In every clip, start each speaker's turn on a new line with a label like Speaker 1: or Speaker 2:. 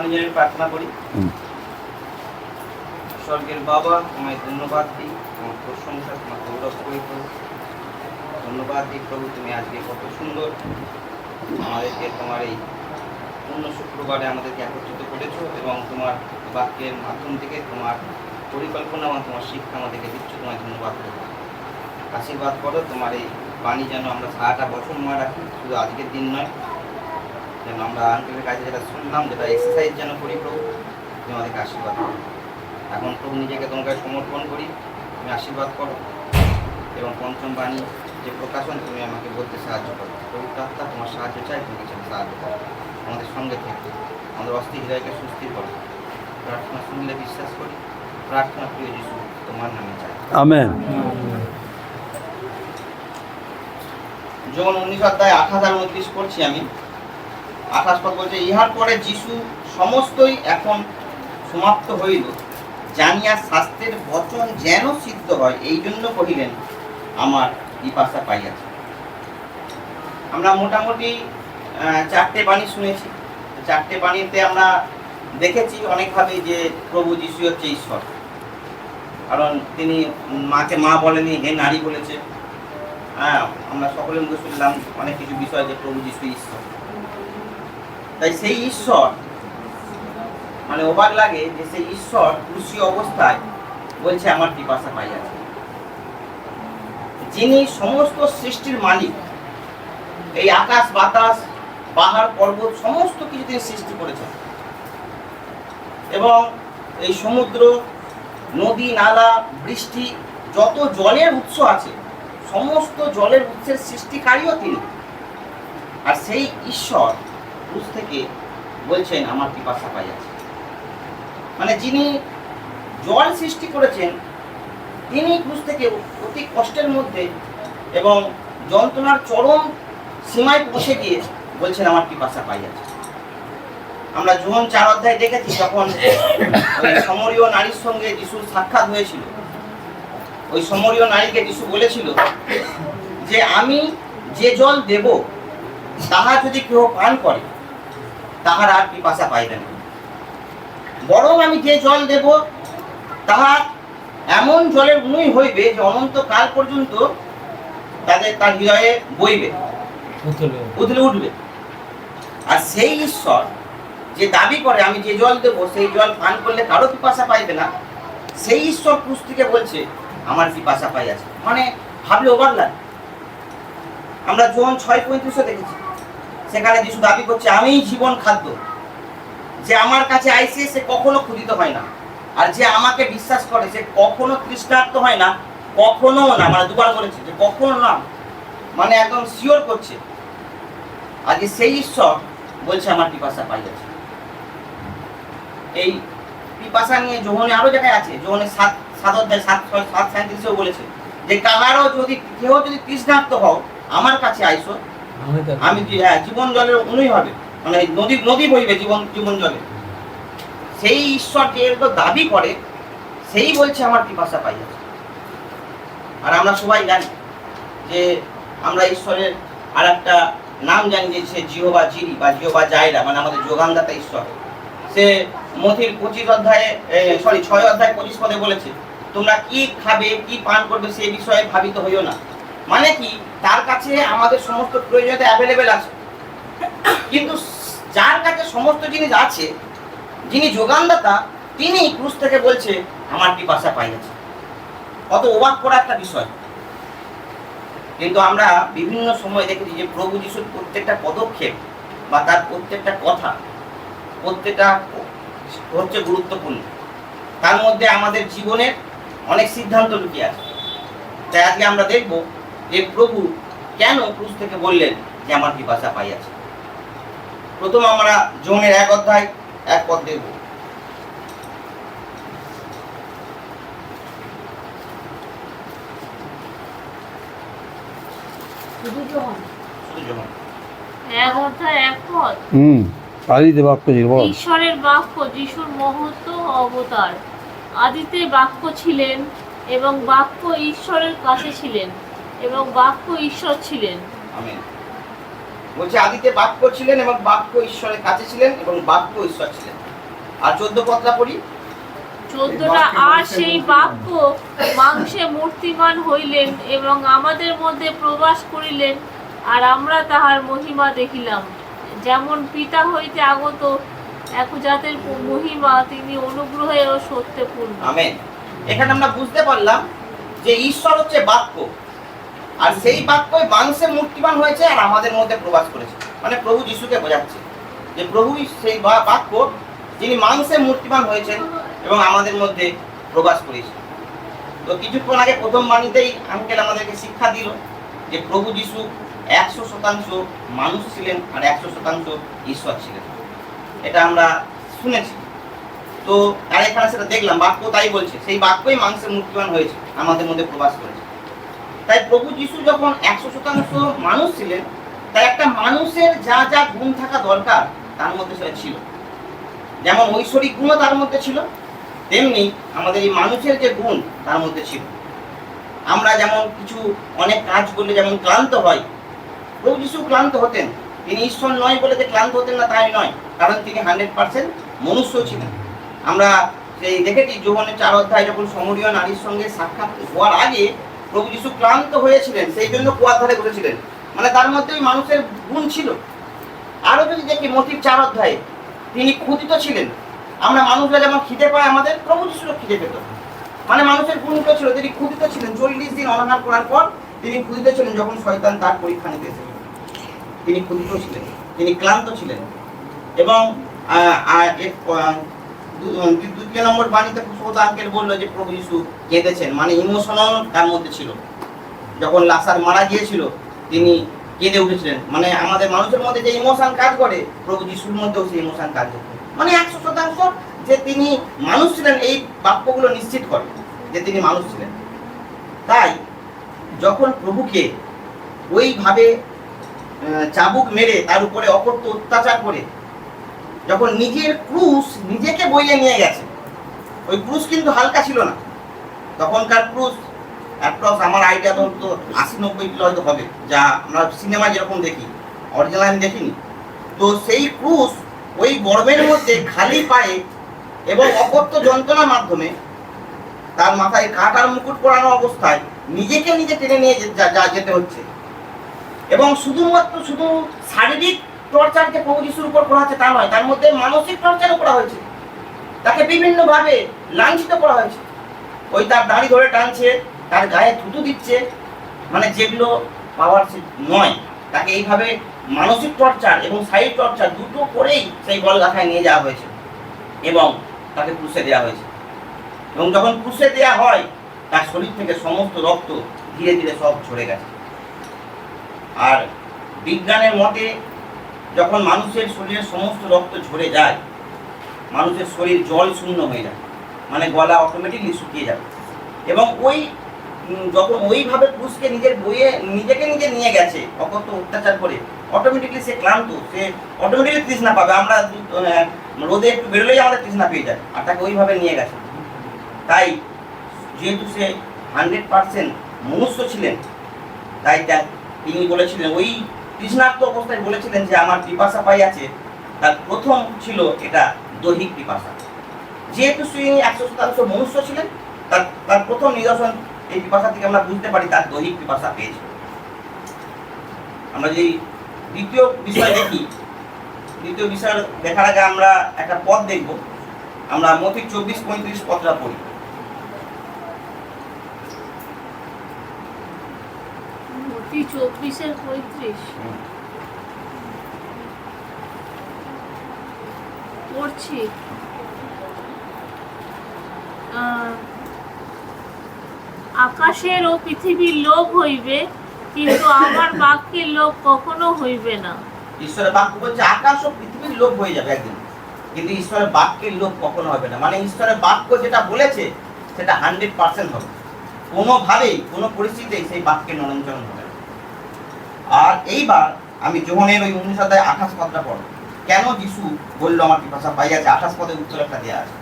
Speaker 1: নিজের প্রার্থনা করি। স্বর্গের বাবা, তোমায় ধন্যবাদ দিই, তোমার প্রশংসা, তোমার গৌরব করি প্রভু। ধন্যবাদ দিই প্রভু, তুমি আজকে কত সুন্দর আমাদেরকে তোমার এই পূর্ণ শুক্রবারে আমাদেরকে একত্রিত করেছো এবং তোমার বাক্যের মাধ্যম থেকে তোমার পরিকল্পনা এবং তোমার শিক্ষা আমাদেরকে দিচ্ছ। তোমায় ধন্যবাদ করো, আশীর্বাদ করো। তোমার এই বাণী যেন আমরা সারাটা বছর মনে রাখি, শুধু আজকের দিন নয়, যেন আমরা আঙ্কেলের কাছে যেটা শুনলাম, যেটা এক্সারসাইজ যেন করি প্রভু। তুমি আমাদেরকে আশীর্বাদ করো। এখন প্রভু নিজেকে তোমার কাছে সমর্পণ করি, তুমি আশীর্বাদ করো এবং পঞ্চম বাণী যে প্রকাশন তুমি আমাকে বলতে সাহায্য করো। পবিত্র আত্মা তোমার সাহায্য চাই, তুমি কিছু সাহায্য করো, আমাদের সঙ্গে থেকে আমাদের অস্থির হৃদয়কে সুস্থির করো। প্রার্থনা শুনলে বিশ্বাস করি, প্রার্থনা প্রিয় যিশু তোমার নামে চাই,
Speaker 2: আমেন।
Speaker 1: যোহন 19:28-29 পড়ছি আমি। 28 পদ বলছে, ইহার পরে যিশু সমস্তই এখন সমাপ্ত হইল, জানিয়া শাস্ত্রের বচন যেন সিদ্ধ হয়, এই জন্য কহিলেন, আমার পিপাসা পাইয়াছে। আমরা মোটামুটি 4টে বাণী শুনেছি। 4টে বাণীতে আমরা দেখেছি অনেকভাবে যে প্রভু যিশু হচ্ছে ঈশ্বর, কারণ তিনি মাকে মা বলেনি, হে নারী বলেছে। হ্যাঁ, আমরা সকলের মুখে শুনলাম অনেক কিছু বিষয় যে প্রভু যিশু ঈশ্বর। তাই সেই ঈশ্বর মানে অবাক লাগে যে সেই ঈশ্বর ক্রুশী অবস্থায় বলছে আমার পিপাসা পাইয়াছে। যিনি সমস্ত সৃষ্টির মালিক, এই আকাশ বাতাস পাহাড় পর্বত সমস্ত কিছু তিনি সৃষ্টি করেছেন এবং এই সমুদ্র নদী নালা বৃষ্টি যত জলের উৎস আছে সমস্ত জলের উৎসের সৃষ্টিকারীও তিনি। আর সেই ঈশ্বর ক্রুশ থেকে বলছেন আমার পিপাসা পাইয়াছে। মানে যিনি জল সৃষ্টি করেছেন তিনি ক্রুশ থেকে অতি কষ্টের মধ্যে এবং যন্ত্রণার চরম সীমায় পৌঁছে গিয়ে বলছেন আমার পিপাসা পাইয়াছে। আমরা যোহন 4 অধ্যায় দেখেছি, যখন ওই সমরীয় নারীর সঙ্গে যিশুর সাক্ষাৎ হয়েছিল, ওই সমরীয় নারীকে যিশু বলেছিল যে আমি যে জল দেব তাহা যদি কেউ পান করে তাহার আর পিপাসা পাইবে না, বরং আমি যে জল দেব তাহা এমন জলের উনুই হইবে যে অনন্তকাল পর্যন্ত তার হৃদয়ে বইবে, উথলে উঠবে। আর সেই ঈশ্বর যে দাবি করে আমি যে জল দেব সেই জল পান করলে কারো পিপাসা পাইবে না, সেই ঈশ্বর ক্রুশ থেকে বলছে আমার পিপাসা পাইয়াছে। মানে ভাবলে অবাক লাগে। আমরা যোহন 6:35 দেখেছি, সেখানে যিশু দাবি করছে আমি জীবন খাদ্য, যে আমার কাছে আইসে সে কখনো ক্ষুধিত হয় না, আর যে আমাকে বিশ্বাস করে সে কখনো তৃষ্ণার্ত হয় না, কখনো না। মানে দুবার বলেছে যে কখনো না, মানে একদম শিওর করছে। আজকে সেই ঈশ্বর বলছে আমার পিপাসা পাইয়াছে। এই পিপাসা নিয়ে যোহনে আরো জায়গায় আছে, যোহনে 7 অধ্যায় 7:37 বলেছে যে কাহারও যদি কেউ যদি তৃষ্ণার্ত হও আমার কাছে আইসো, আমি জীবন জলের উনুই হবে, মানে নদী বইবে জীবন জলে। সেই ঈশ্বর যে এর দাবি করে সেই বলছে আমার পিপাসা পাইয়াছে। আর আমরা সবাই জানি যে আমরা ঈশ্বরের আর একটা নাম জানি যে সে জিহোবা জিরি বা জিহোবা জাইরা, মানে আমাদের যোগানদাতা ঈশ্বর। সে মথির 6 অধ্যায় 25 পদে বলেছে তোমরা কি খাবে কি পান করবে সেই বিষয়ে ভাবিত হইও না। মানে কি, তার কাছে আমাদের সমস্ত প্রয়োজনীয়তা অ্যাভেলেবেল আছে, কিন্তু যার কাছে সমস্ত জিনিস আছে, যিনি যোগানদাতা, তিনি ক্রুশ থেকে বলছে আমার পিপাসা পাইয়াছে। কত অবাক করা একটা বিষয়। কিন্তু আমরা বিভিন্ন সময় দেখেছি যে প্রভু যিশুর প্রত্যেকটা পদক্ষেপ বা তার প্রত্যেকটা কথা প্রত্যেকটা হচ্ছে গুরুত্বপূর্ণ। তার মধ্যে আমাদের জীবনের অনেক সিদ্ধান্ত লুকিয়ে আছে। তাই আজকে আমরা দেখব যে প্রভু কেন ক্রুশ থেকে বললেন যে আমার পিপাসা পাইয়াছে। প্রথম আমরা যোহনের 1 অধ্যায় 1 পদ দেখব।
Speaker 3: ঈশ্বরের বাক্য যিশুর মহত্ব অবতার। আদিতে বাক্য ছিলেন এবং বাক্য ঈশ্বরের কাছে ছিলেন এবং বাক্য ঈশ্বর ছিলেন।
Speaker 1: আমেন। বলছে আদিতে বাক্য ছিলেন এবং বাক্য ঈশ্বরের কাছে ছিলেন এবং বাক্য ঈশ্বর ছিলেন। আর 14 পদটা পড়ি।
Speaker 3: 14টা, আর সেই বাক্য মাংসে মূর্তিমান হইলেন এবং আমাদের মধ্যে প্রবাস করিলেন, আর আমরা তাহার মহিমা দেখিলাম, যেমন পিতা হইতে আগত একজাতের মহিমা, তিনি অনুগ্রহে ও সত্যে পূর্ণ।
Speaker 1: আমেন। এখানে আমরা বুঝতে পারলাম যে ঈশ্বর হচ্ছে বাক্য, আর সেই বাক্যই মাংসে মূর্তিমান হয়েছে আর আমাদের মধ্যে প্রবাস করেছে। মানে প্রভু যিশুকে বোঝাচ্ছে যে প্রভুই সেই বাক্য যিনি মাংসে মূর্তিমান হয়েছেন এবং আমাদের মধ্যে প্রবাস করেছে। তো কিছুক্ষণ আগে প্রথম বাণীতেই আঙ্কেল আমাদেরকে শিক্ষা দিল যে প্রভু যিশু 100% মানুষ ছিলেন আর 100% ঈশ্বর ছিলেন। এটা আমরা শুনেছি। তো আর এখানে সেটা দেখলাম, বাক্য তাই বলছে, সেই বাক্যই মাংসে মূর্তিমান হয়েছে, আমাদের মধ্যে প্রবাস করেছে। তাই প্রভু যিশু যখন 100% মানুষ ছিলেন, তাই একটা মানুষের যা যা গুণ থাকা দরকার তার মধ্যে সেটা ছিল। যেমন ঐশ্বরিক গুণও তার মধ্যে ছিল, তেমনি আমাদের এই মানুষের যে গুণ তার মধ্যে ছিল। আমরা যেমন কিছু অনেক কাজ করলে যেমন ক্লান্ত হয়, প্রভু যিশু ক্লান্ত হতেন। তিনি ঈশ্বর নয় বলে যে ক্লান্ত হতেন না তাই নয়, কারণ তিনি 100% মনুষ্য ছিলেন। আমরা সেই দেখেছি যোহানের 4 অধ্যায় যখন সমরীয় নারীর সঙ্গে সাক্ষাৎ হওয়ার আগে প্রভু যিশু ক্লান্ত হয়েছিলেন, সেই জন্য কুয়ার ধারে বসেছিলেন। মানে তার মধ্যে ওই মানুষের গুণ ছিল। আরো যদি দেখি মথির 4 অধ্যায়ে তিনি ক্ষুধিত ছিলেন। আমরা মানুষরা যেমন খিদে পায়, আমাদের প্রভু যিশুরও খিদে পেত। মানে মানুষের গুণগুলো ছিল, তিনি ক্ষুধিত ছিলেন। 40 দিন অনাহার করার পর তিনি ক্ষুধিত ছিলেন, যখন শয়তান তার পরীক্ষা নিতে এসেছিল। তিনি ক্ষুধিত ছিলেন, তিনি ক্লান্ত ছিলেন। এবং দ্বিতীয় নম্বর বাণীতে সুবোধ আঙ্কেল বললো যে প্রভু যিশু কেঁদেছেন, মানে ইমোশনাল তার মধ্যে ছিল। যখন লাসার মারা গিয়েছিল তিনি কেঁদে উঠেছিলেন। মানে আমাদের মানুষের মধ্যে যে ইমোশন কাজ করে, প্রভু যিশুর মধ্যেও সেই ইমোশন কাজ করবে। মানে 100% যে তিনি মানুষ ছিলেন, এই বাক্যগুলো নিশ্চিত করে যে তিনি মানুষ ছিলেন। তাই যখন প্রভুকে ওইভাবে চাবুক মেরে তার উপরে অকথ্য অত্যাচার করে যখন নিজের ক্রুশ নিজেকে বইয়ে নিয়ে গেছে, ওই ক্রুশ কিন্তু হালকা ছিল না। তখনকার ক্রুশ অ্যাপ্রক্স আমার আইডিয়া তো 80-90 কিলো হয়তো হবে, যা আমরা সিনেমায় যেরকম দেখি, অরিজিনাল আমি দেখিনি। তো সেই ক্রুশ ওই গর্বের মধ্যে খালি পায়ে এবং অকথ্য যন্ত্রণার মাধ্যমে তার মাথায় কাটার মুকুট পরানো অবস্থায় নিজেকে নিজে টেনে নিয়ে যেতে হচ্ছে। এবং শুধু শারীরিক টর্চার যে প্রভু যিশুর উপর করা হচ্ছে তা নয়, তার মধ্যে মানসিক টর্চারও করা হয়েছে। তাকে বিভিন্নভাবে লাঞ্ছিত করা হয়েছে। ওই তার দাড়ি ধরে টানছে, তার গায়ে থুতু দিচ্ছে, মানে যেগুলো পাওয়ার নয়। তাকে এইভাবে মানসিক টর্চার এবং শারীরিক টর্চার দুটো করেই সেই গলগাথায় নিয়ে যাওয়া হয়েছে এবং তাকে ক্রুশে দেওয়া হয়েছে। এবং যখন ক্রুশে দেওয়া হয়, তার শরীর থেকে সমস্ত রক্ত ধীরে ধীরে সব ঝরে গেছে। আর বিজ্ঞানের মতে যখন মানুষের শরীরের সমস্ত রক্ত ঝরে যায়, মানুষের শরীর জল শূন্য হয়ে যায়, মানে গলা অটোমেটিকলি শুকিয়ে যাবে। এবং যখন ওইভাবে ক্রুশকে নিজেকে নিজে নিয়ে গেছে অকথ্য অত্যাচার করে, অটোমেটিকলি সে ক্লান্ত, সে অটোমেটিকলি তৃষ্ণা পাবে। আমরা রোদে একটু বেরোলেই আমাদের তৃষ্ণা পেয়ে যায়, আর তাকে ওইভাবে নিয়ে গেছে। তাই যেহেতু সে 100% মনুষ্য ছিলেন, তাই তিনি বলেছিলেন, ওই তৃষ্ণার্ত অবস্থায় বলেছিলেন যে আমার পিপাসা পাইয়াছে। তার প্রথম ছিল এটা দৈহিক পিপাসা। যেহেতু তিনি 100% মনুষ্য ছিলেন, তার প্রথম নিদর্শন এই পিপাসা থেকে আমরা বুঝতে পারি তার দৈহিক পিপাসা পেয়েছে। আমরা যদি দ্বিতীয় বিষয় দেখি, দ্বিতীয় বিষয় দেখার আগে আমরা একটা পদ দেখব। আমরা মথি 24-35 পদটা পড়ি।
Speaker 3: মথি 24-35 পড়ছি। আকাশের ও পৃথিবীর লোভ হইবে, কিন্তু আমার বাক্যের লোভ কখনো হইবে না।
Speaker 1: ঈশ্বরের বাক্য বলছে আকাশ ও পৃথিবীর লোভ হয়ে যাবে একদিন, কিন্তু ঈশ্বরের বাক্যের লোভ কখনো হবে না। মানে ঈশ্বরের বাক্য যেটা বলেছে সেটা 100% হবে। কোনোভাবেই কোনো পরিস্থিতিতেই সেই বাক্যের নরঞ্চরণ হবে না। আর এইবার আমি যোহনের ওই 19 অধ্যায় 28 পদটা পড়ব। কেন যিশু বললো আমার পিপাসা পাইয়াছে, 28 পদে উত্তর একটা দেওয়া আছে।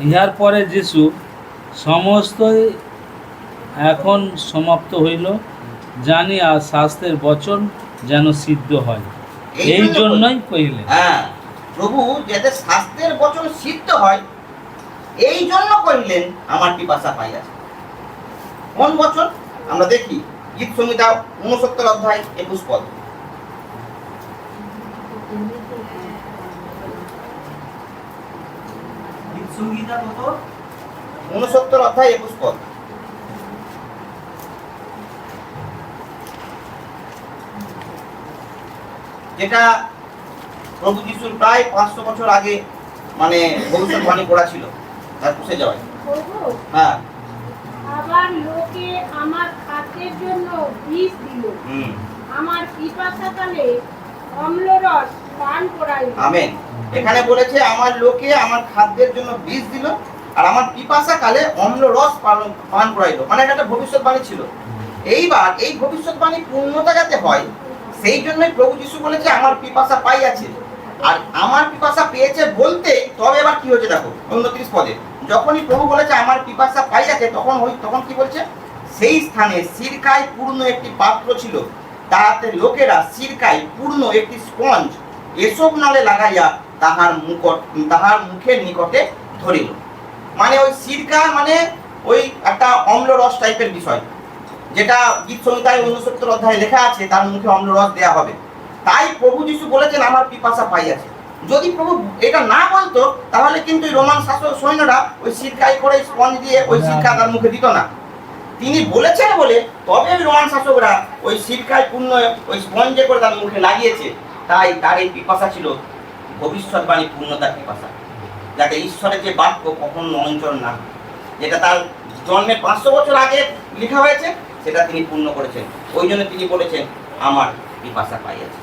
Speaker 2: ইহার পরে যিশু সমস্তই এখন সমাপ্ত হইল জানিয়া শাস্ত্রের বচন যেন সিদ্ধ হয়,
Speaker 1: এই
Speaker 2: এই
Speaker 1: জন্য
Speaker 2: জন্যই কহিলেন।
Speaker 1: হ্যাঁ, প্রভু যাতে শাস্ত্রের বচন সিদ্ধ হয় এই জন্য কহিলেন আমার পিপাসা পাইয়াছে। কোন বচন আমরা দেখি, গীত সংহিতা 69 অধ্যায় 21 পদ।
Speaker 4: গীত সংহিতা কত?
Speaker 1: 69 অধ্যায় 21 পদ। যেটা প্রভু যিশুর প্রায় 500 বছর আগে মানে ভবিষ্যৎবাণী করা ছিল, তার পুষে যাওয়ায়।
Speaker 5: প্রভু,
Speaker 1: হ্যাঁ,
Speaker 5: আবার লোকে আমার খাদ্যের জন্য বীজ দিল, আমার পিপাসাকালে অম্লরস পান করাইল।
Speaker 1: আমেন। এখানে বলেছে আমার লোকে আমার খাদ্যের জন্য বীজ দিল আর আমার পিপাসা কালে অম্ল রস পান করাইলো। মানে এটা একটা ভবিষ্যৎবাণী ছিল। এইবার এই ভবিষ্যৎবাণী পূর্ণতা যাতে হয় সেই জন্যই প্রভু যিশু বলেছে আমার পিপাসা পাইয়াছে। আর আমার পিপাসা পেয়েছে বলতে তবে এবার কি হয়েছে দেখো 29 পদে, যখনই প্রভু বলেছে আমার পিপাসা পাইয়াছে তখন কি বলছে, সেই স্থানে সিরকায় পূর্ণ একটি পাত্র ছিল, তাহাতে লোকেরা সিরকায় পূর্ণ একটি স্পঞ্জ এসব নলে লাগাইয়া তাহার মুখের নিকটে ধরিল। মানে ওই সিরকা মানে ওই একটা অম্ল রস টাইপের বিষয়, যেটা গীত সংহিতায় 69 অধ্যায়ে লেখা আছে তার মুখে অম্ল রস দেওয়া হবে। তাই প্রভু যিশু বলেছেন আমার পিপাসা পাইয়াছে। যদি প্রভু এটা না বলতো তাহলে কিন্তু রোমান শাসক সৈন্যরা ওই সিরকায় করে স্পঞ্জ দিয়ে ওই সিরকা তার মুখে দিত না। তিনি বলেছেন বলে তবে ওই রোমান শাসকরা ওই সিরকায় পূর্ণ ওই স্পঞ্জে করে তার মুখে লাগিয়েছে। তাই তার এই পিপাসা ছিল ভবিষ্যৎবাণী পূর্ণতার পিপাসা, যাতে ঈশ্বরের যে বাক্য কখনো অঞ্চল না, যেটা তার জন্মের 500 বছর আগে লেখা হয়েছে সেটা তিনি পূর্ণ করেছেন। ওই জন্য তিনি বলেছেন আমার পিপাসা পাইয়াছে।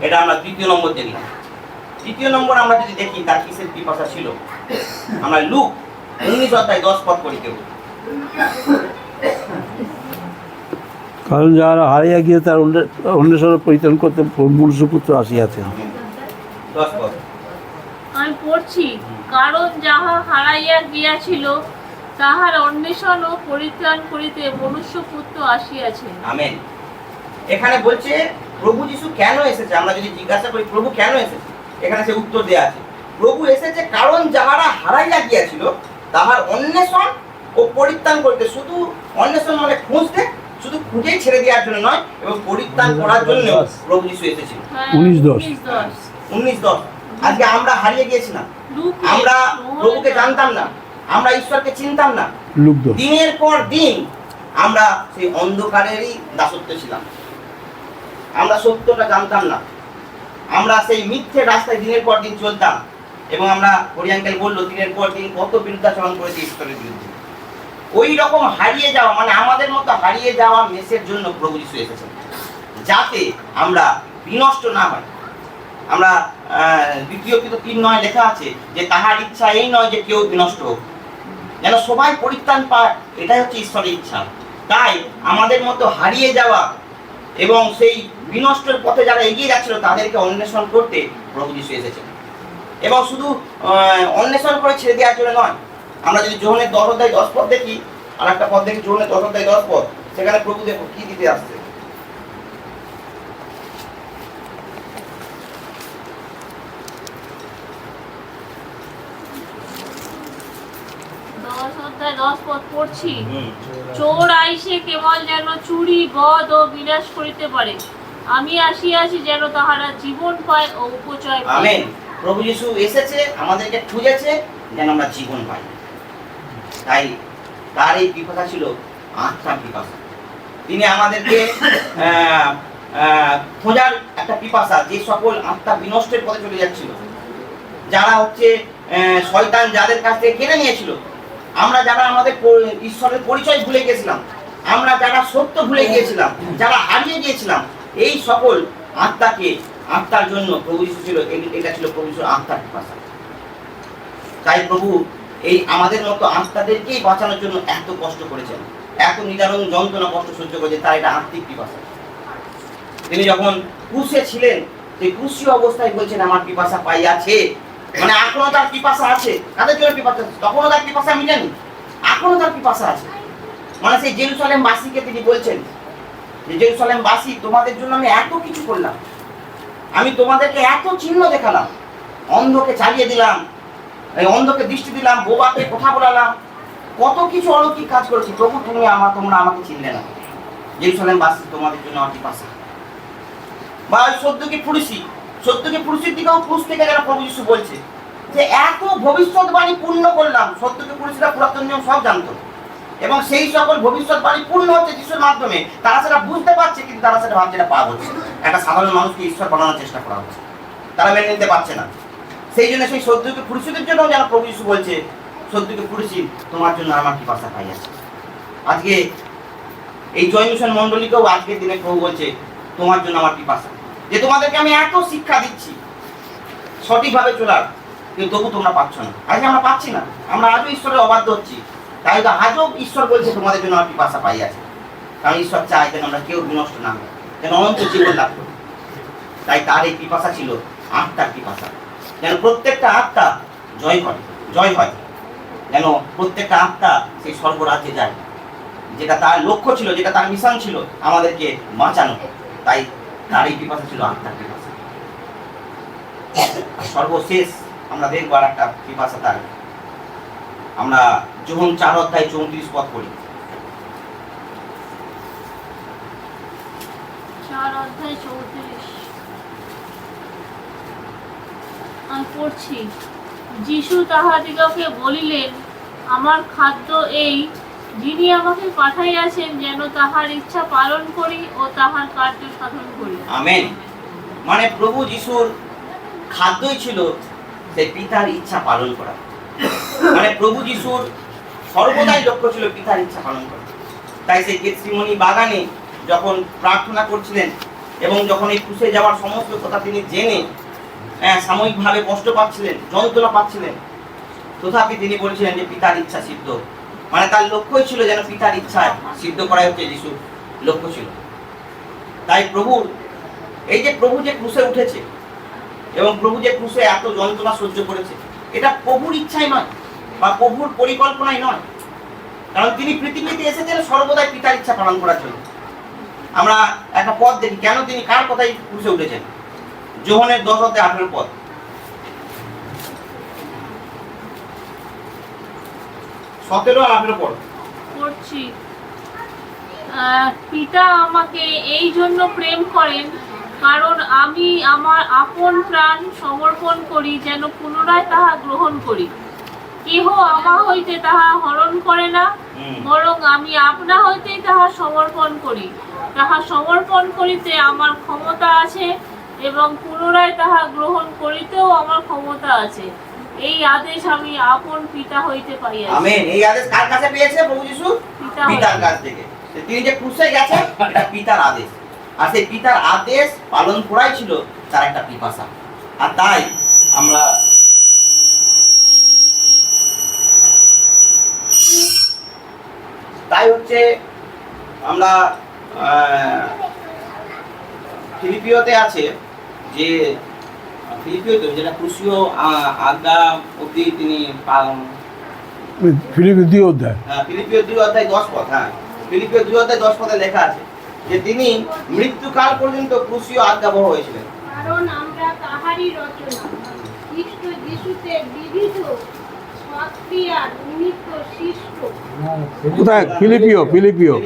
Speaker 1: এটা আমরা 3 নম্বর দেখলাম। 3 নম্বর আমরা যদি দেখি তার কিসের পিপাসা ছিল, আমরা লুক 19 অধ্যায় 10 পদ পড়ি কেউ।
Speaker 6: কারণ যারা হারিয়ে গিয়ে তার অন্বেষণ পরিত্রাণ করতে মনুষ্যপুত্র আসিয়াছেন।
Speaker 1: 10 পদ।
Speaker 3: আমি পড়ছি, কারণ যাহা হারাইয়া গিয়াছিল তাহার অন্বেষণ ও পরিত্রাণ করিতে মনুষ্যপুত্র আসিয়াছেন।
Speaker 1: আমেন। এখানে বলছে প্রভু যিশু কেন এসেছে, আমরা যদি জিজ্ঞাসা করি প্রভু কেন এসেছে, এখানে সে উত্তর দেয়া আছে। প্রভু এসেছে কারণ যাহারা হারাইয়া গিয়াছিল তাহার অন্বেষণ ও পরিত্রাণ করতে। শুধু অন্বেষণ মানে খুঁজতে, শুধু খুঁজেই ছেড়ে দেওয়ার জন্য নয়, এবং পরিত্রাণ করার জন্য প্রভু যিশু এসেছিল।
Speaker 3: হ্যাঁ,
Speaker 6: 19:10
Speaker 1: 19:10। আজকে আমরা হারিয়ে গিয়েছিলাম, আমরা প্রভুকে জানতাম না, আমরা ঈশ্বরকে চিনতাম না।
Speaker 6: লুক 10।
Speaker 1: দিনের পর দিন আমরা সেই অন্ধকারেরই দাসত্ব ছিলাম, আমরা সত্যটা জানতাম না, আমরা সেই মিথ্যে রাস্তায় দিনের পর দিন চলতাম। এবং আমরা হরিয়াঙ্কেল বললো দিনের পর দিন কত বিরুদ্ধাচরণ করেছি ঈশ্বরের বিরুদ্ধে। ওই রকম হারিয়ে যাওয়া মানে আমাদের মতো হারিয়ে যাওয়া মেসের জন্য প্রভু যিশু এসেছেন, যাতে আমরা বিনষ্ট না হয়। আমরা 2 Peter 3:9 লেখা আছে যে তাহার ইচ্ছা এই নয় যে কেউ বিনষ্ট হোক, যেন সবাই পরিত্রাণ পায়, এটাই হচ্ছে ঈশ্বরের ইচ্ছা। তাই আমাদের মতো হারিয়ে যাওয়া এবং সেই বিনষ্টের পথে যারা এগিয়ে যাচ্ছিল তাদেরকে অন্বেষণ করতে প্রভু যিশু এসেছেন। এবং শুধু অন্বেষণ করে ছেড়ে দেওয়ার জন্য নয়। আমরা যদি যোহনের 10 অধ্যায় 10 পদ দেখি, আর একটা পদ দেখি যোহনের 10 অধ্যায় 10 পদ, সেখানে প্রভু দেখো কি দিতে আসছে।
Speaker 3: 10 অধ্যায় 10 পদ পড়ছি, চোর আইসে কেবল যেন চুরি বধ ও বিনাশ করিতে পারে, আমি আসিয়াছি যেন তাহারা জীবন পায় ও উপচয় পায়।
Speaker 1: আমেন। প্রভু যিশু এসেছে, আমাদেরকে খুঁজেছে যেন আমরা জীবন পাই। তাই তার এই পিপাসা ছিল আত্মার পিপাসা। তিনি আমাদেরকে খোঁজার একটা পিপাসা, যে সকল আত্মা বিনষ্টের পথে চলে যাচ্ছিল, যারা হচ্ছে শয়তান যাদের কাছ থেকে কেড়ে নিয়েছিল, আমরা যারা আমাদের ঈশ্বরের পরিচয় ভুলে গিয়েছিলাম, আমরা যারা সত্য ভুলে গিয়েছিলাম, যারা হারিয়ে গিয়েছিলাম, এই সকল আত্মার জন্য প্রভু যিশু ছিল, এটা ছিল প্রভু যিশুর আত্মার পিপাসা। তাই প্রভু এই আমাদের মতো আত্মাদেরকেই বাঁচানোর জন্য এত কষ্ট করেছেন, এত নিদারুণ যন্ত্রণা কষ্ট সহ্য করেছেন। তার এটা আত্মিক পিপাসা। তিনি যখন ক্রুশে ছিলেন সেই ক্রুশীয় অবস্থায় বলছেন আমার পিপাসা পাইয়াছে, মানে এখনো তার পিপাসা আছে। তাদের জন্য পিপাসা আছে, তখনও তার পিপাসা মিটেনি, এখনো তার পিপাসা আছে। মানে সেই জেরুজালেম বাসীকে তিনি বলছেন যে জেরুজালেম বাসী, তোমাদের জন্য আমি এত কিছু করলাম, আমি তোমাদেরকে এত চিহ্ন দেখালাম, অন্ধকে চালিয়ে দিলাম, এই অন্ধকে দৃষ্টি দিলাম, বোবাকে কথা বলালাম, কত কিছু অলৌকিক কাজ করেছি, তবু তোমরা আমাকে চিনলে না। জেরুজালেম বাসী, তোমাদের জন্য আমার পিপাসা। বা ওই সদ্যকে পুরুষের দিকেও ক্রুশ থেকে যেন প্রভু যীশু বলছে যে এত ভবিষ্যৎবাণী পূর্ণ করলাম। সত্যকে পুরুষরা পুরাতন নিয়ম সব জানতো, এবং সেই সকল ভবিষ্যৎবাণী পূর্ণ হচ্ছে যিশুর মাধ্যমে। তারা সেটা বুঝতে পারছে, কিন্তু তারা সেটা ভাবছে এটা পাপ হচ্ছে, একটা সাধারণ মানুষকে ঈশ্বর বানানোর চেষ্টা করা হচ্ছে, তারা মেনে নিতে পারছে না। সেই জন্য সেই সত্যকে পুরুষদের জন্য যেন প্রভু যীশু বলছে, সত্যকে পুরুষই, তোমার জন্য আমার পিপাসা পাই আছে। আজকে এই জয় মিশন মণ্ডলীকেও আজকের দিনে প্রভু বলছে, তোমার জন্য আমার পিপাসা, যে তোমাদেরকে আমি এত শিক্ষা দিচ্ছি সঠিকভাবে চলার, কিন্তু তবু তোমরা পাচ্ছ না। আজকে আমরা পাচ্ছি না, আমরা আজও ঈশ্বরের অবাধ্য হচ্ছি। তাই তো আজও ঈশ্বর বলছে তোমাদের জন্য আমার পিপাসা পাই আছে, কারণ ঈশ্বর চায় যেন আমরা কেউ বিনষ্ট না হয়, যেন অনন্ত জীবন লাভ করি। তাই তার এই পিপাসা ছিল আত্মার পিপাসা, যেন প্রত্যেকটা আত্মা জয় হয়, যেন প্রত্যেকটা আত্মা সেই স্বর্গরাজ্যে যায়, যেটা তার লক্ষ্য ছিল, যেটা তার মিশন ছিল, আমাদেরকে বাঁচানো। তাই তার এই পিপাসা ছিল আত্মার পিপাসা। সর্বশেষ আমরা দেখবো আর একটা পিপাসা তার, আমরা যোহন 4:34 পদ পড়ি।
Speaker 3: 4:34 আমি পড়ছি। যিশু তাহাদিগকে বলিলেন, আমার খাদ্য এই, যিনি আমাকে পাঠাইয়াছেন যেন তাহার ইচ্ছা পালন করি ও তাহার কার্য সাধন করি।
Speaker 1: আমেন। মানে প্রভু যিশুর খাদ্যই ছিল সেই পিতার ইচ্ছা পালন করা। মানে প্রভু যিশুর সর্বদাই লক্ষ্য ছিল পিতার ইচ্ছা পালন করা। তাই সেই গেতসেমানি বাগানে যখন প্রার্থনা করছিলেন এবং যখন এই ক্রুশে যাওয়ার সমস্ত কথা তিনি জেনে সাময়িকভাবে কষ্ট পাচ্ছিলেন, যন্ত্রণা পাচ্ছিলেন, তথাপি তিনি বলছিলেন যে পিতার ইচ্ছা সিদ্ধ। মানে তার লক্ষ্যই ছিল যেন পিতার ইচ্ছায় সিদ্ধ করাই হচ্ছে যিশুর লক্ষ্য ছিল। তাই প্রভুর এই যে প্রভু যে ক্রুশে উঠেছে এবং প্রভু যে ক্রুশে এত যন্ত্রণা সহ্য করেছে, এটা প্রভুর ইচ্ছাই নয় বা প্রভুর পরিকল্পনাই নয়, কারণ তিনি পৃথিবীতে এসেছেন সর্বদাই পিতার ইচ্ছা পালন করার জন্য। আমরা একটা পদ দেখি, কেন তিনি কার কথাই ক্রুশে উঠেছেন। যোহনের 10:18 পদ।
Speaker 3: পড়ছি। পিতা আমাকে এই জন্য প্রেম করেন, কারণ আমি আমার আপন প্রাণ সমর্পণ করি যেন পুনরায় তাহা গ্রহণ করি। কেহ আমা হইতে তাহা হরণ করে না, বরং আমি আপনা হইতেই তাহা সমর্পণ করি। তাহা সমর্পণ করিতে আমার ক্ষমতা আছে এবং পুনরায় তাহা গ্রহণ করিতেও আমার ক্ষমতা আছে। এই আদেশ আমি আপন পিতা হইতে পাইয়াছি।
Speaker 1: আমেন। এই আদেশ কার কাছে পেয়েছে প্রভু যিশু? পিতার কাছ থেকে। তিনি যে ক্রুশে গেছেন, এটা পিতার আদেশ, আর সেই পিতার আদেশ পালন করাই ছিল তার একটা পিপাসা। আর তাই আমরা আমরা ফিলিপিওতে আছে যে ফিলিপিওতে যেটা ক্রুশীয় আজ্ঞা অবধি তিনি
Speaker 6: ফিলিপিও 2 অধ্যায়।
Speaker 1: হ্যাঁ, ফিলিপিও 2:10 পদ। হ্যাঁ, ফিলিপিও 2:10 পদে লেখা আছে যে তিনি মৃত্যুকাল পর্যন্ত ক্রুশীয় আজ্ঞাবহ হয়েছিলেন।
Speaker 5: কারণ আমরা তাহারই রচনা, খ্রিস্ট যিশুতে বিবিধ সৎক্রিয়ার নিমিত্ত সৃষ্ট।
Speaker 6: কোথায়? ফিলিপিও
Speaker 1: 2:10।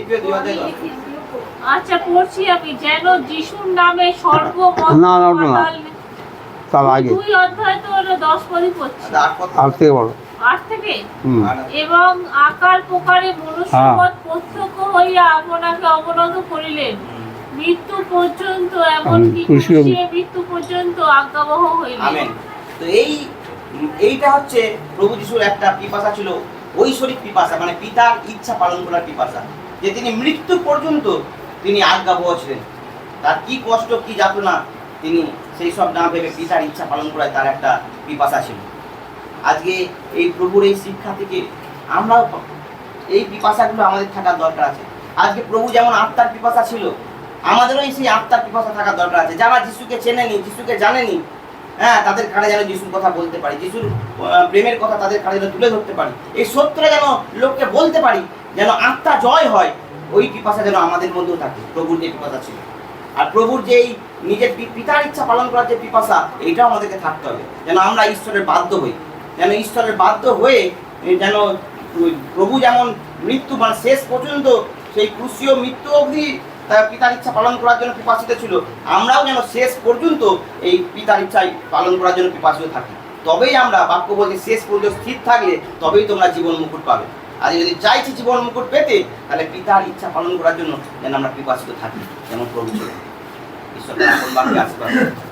Speaker 3: আচ্ছা, পড়ছি আমি। যেন যিশুর নামে
Speaker 6: না, তার আগে
Speaker 3: 2 অধ্যায় তো 10 পদই পড়ছি।
Speaker 6: আর থেকে বড়
Speaker 3: 8 থেকে। এবং আকার প্রকারে মনুষ্যপদ প্রত্যক্ষ হইয়া আপনাকে অবনত করিলেন, মৃত্যু পর্যন্ত, এমনকি ক্রুশে মৃত্যু পর্যন্ত আজ্ঞাবহ হইলেন।
Speaker 1: আমেন। তো এইটা হচ্ছে প্রভু যিশুর একটা পিপাসা ছিল, ঐশ্বরিক পিপাসা, মানে পিতার ইচ্ছা পালন করার পিপাসা, যে তিনি মৃত্যু পর্যন্ত তিনি আজ্ঞাবহ ছিলেন। তার কি কষ্ট, কি যাতনা, তিনি সেই সব না ভেবে পিতার ইচ্ছা পালন করায় তার একটা পিপাসা ছিল। আজকে এই প্রভুর এই শিক্ষা থেকে আমরাও এই পিপাসাগুলো আমাদের থাকার দরকার আছে। আজকে প্রভু যেমন আত্মার পিপাসা ছিল, আমাদেরও সেই আত্মার পিপাসা থাকার দরকার আছে। যারা যিশুকে চেনেনি, যিশুকে জানেনি, তাদের কানে যেন যিশুর কথা বলতে পারি, যিশুর প্রেমের কথা তাদের কানে যেন তুলে ধরতে পারি, এই সত্যটা যেন লোককে বলতে পারি, যেন আত্মা জয় হয় ওই পিপাসা যেন আমাদের মধ্যেও থাকে, প্রভুর যে পিপাসা ছিল। আর প্রভুর যে এই নিজের পিতার ইচ্ছা পালন করার যে পিপাসা, এইটাও আমাদেরকে থাকতে হবে, যেন আমরা ঈশ্বরের বাধ্য হই, যেন ঈশ্বরের বাধ্য হয়ে যেন প্রভু যেমন মৃত্যু মানে শেষ পর্যন্ত সেই ক্রুশীয় মৃত্যু অবধি তার পিতার ইচ্ছা পালন করার জন্য পিপাসিত ছিল, আমরাও যেন শেষ পর্যন্ত এই পিতার ইচ্ছাই পালন করার জন্য পিপাসিত থাকি। তবেই আমরা, বাক্য বলতে, শেষ পর্যন্ত স্থির থাকলে তবেই তোমরা জীবন মুকুট পাবে। আর যদি চাইছি জীবন মুকুট পেতে, তাহলে পিতার ইচ্ছা পালন করার জন্য যেন আমরা পিপাসিত থাকি, যেমন প্রভু ছিল। ঈশ্বর তার আপন বাক্যে আশীর্বাদ করুন।